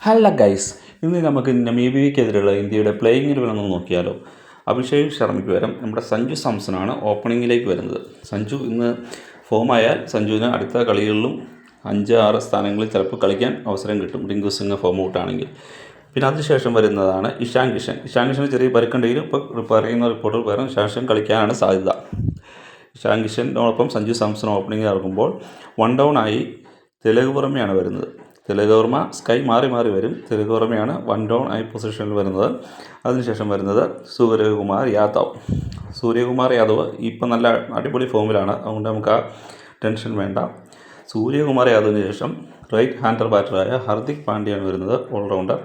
Hello guys, ഇന്ന് നമുക്ക് നമീബിയക്കെതിരെയുള്ള ഇന്ത്യയുടെ പ്ലേയിങ് 11 ഒന്ന് നോക്കിയാലോ. അഭിഷേക് ശർമ്മയ്ക്ക് പകരം നമ്മുടെ സഞ്ജു സാംസണാണ് ഓപ്പണിങ്ങിലേക്ക് വരുന്നത്. സഞ്ജു ഇന്ന് ഫോമായാൽ സഞ്ജുവിന് അടുത്ത കളികളിലും 5-6 സ്ഥാനങ്ങളിൽ ചിലപ്പോൾ കളിക്കാൻ അവസരം കിട്ടും, റിങ്കു സിംഗ് ഫോം ഔട്ടാണെങ്കിൽ. പിന്നെ അതിനുശേഷം വരുന്നതാണ് ഇഷാൻ കിഷന് ചെറിയ പരുക്കുണ്ടെങ്കിലും ഇപ്പോൾ പറയുന്ന റിപ്പോർട്ടുകൾ പ്രകാരം ഇഷാൻ കിഷൻ കളിക്കാനാണ് സാധ്യത. ഇഷാൻ കിഷനോടൊപ്പം സഞ്ജു സാംസൺ ഓപ്പണിങ്ങിൽ ഇറങ്ങുമ്പോൾ 1 ഡൗൺ ആയി തിലക് വർമ്മയാണ് വരുന്നത്. തിലക് വർമ്മ സ്കൈ മാറി വരും. തിലക് വർമ്മയാണ് 1 ഡൗൺ ആയി പൊസിഷനിൽ വരുന്നത്. അതിനുശേഷം വരുന്നത് സൂര്യകുമാർ യാദവ് ഇപ്പം നല്ല അടിപൊളി ഫോമിലാണ്, അതുകൊണ്ട് നമുക്ക് ആ ടെൻഷൻ വേണ്ട. സൂര്യകുമാർ യാദവിന് ശേഷം റൈറ്റ് ഹാൻഡർ ബാറ്ററായ ഹർദിക് പാണ്ഡ്യയാണ് വരുന്നത്, ഓൾറൗണ്ടർ.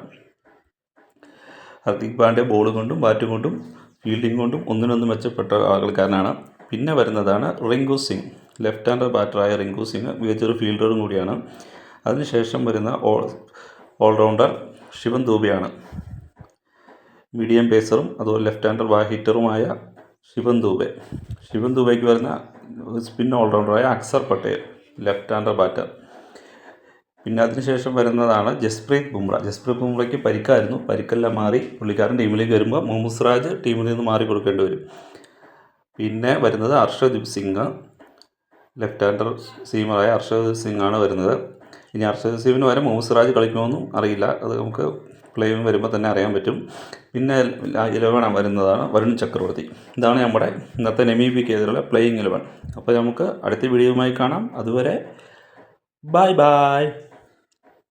ഹർദിക് പാണ്ഡ്യ ബോൾ കൊണ്ടും ബാറ്റ് കൊണ്ടും ഫീൽഡിംഗ് കൊണ്ടും ഒന്നിനൊന്ന് മെച്ചപ്പെട്ട കളിക്കാരനാണ്. പിന്നെ വരുന്നതാണ് റിങ്കു സിംഗ്, ലെഫ്റ്റ് ഹാൻഡർ ബാറ്ററായ റിങ്കു സിംഗ് മികച്ചൊരു ഫീൽഡറും കൂടിയാണ്. അതിനുശേഷം വരുന്ന ഓൾറൗണ്ടർ ശിവൻ ദൂബെയാണ്, മീഡിയം പേസറും അതുപോലെ ലെഫ്റ്റ് ഹാൻഡർ ഹിറ്ററുമായ ശിവൻ ദൂബെക്ക് വരുന്ന സ്പിൻ ഓൾറൗണ്ടറായ Axar Patel, left hander batter. പിന്നെ അതിനുശേഷം വരുന്നതാണ് ജസ്പ്രീത് ബുംറയ്ക്ക് പരിക്കായിരുന്നു, പരിക്കെല്ലാം മാറി പുള്ളിക്കാരൻ ടീമിലേക്ക് വരുമ്പോൾ മുഹമ്മദ് സിറാജ് ടീമിൽ നിന്ന് മാറി കൊടുക്കേണ്ടി വരും. പിന്നെ വരുന്നത് അർഷദീപ് സിംഗ്, ലെഫ്റ്റ് ഹാൻഡർ സീമറായ അർഷദീപ് സിംഗ് ആണ് വരുന്നത്. ഇനി അർഷദീപ് സിംഗിന് വരെ മുഹമ്മദ് സിറാജ് കളിക്കുമെന്നും അറിയില്ല, അത് നമുക്ക് പ്ലേയിങ് വരുമ്പോൾ തന്നെ അറിയാൻ പറ്റും. പിന്നെ 11 വരുന്നതാണ് വരുൺ ചക്രവർത്തി. ഇതാണ് നമ്മുടെ ഇന്നത്തെ നമീബിയക്കെതിരെയുള്ള പ്ലേയിങ് 11. അപ്പോൾ നമുക്ക് അടുത്ത വീഡിയോയുമായി കാണാം. അതുവരെ ബൈ.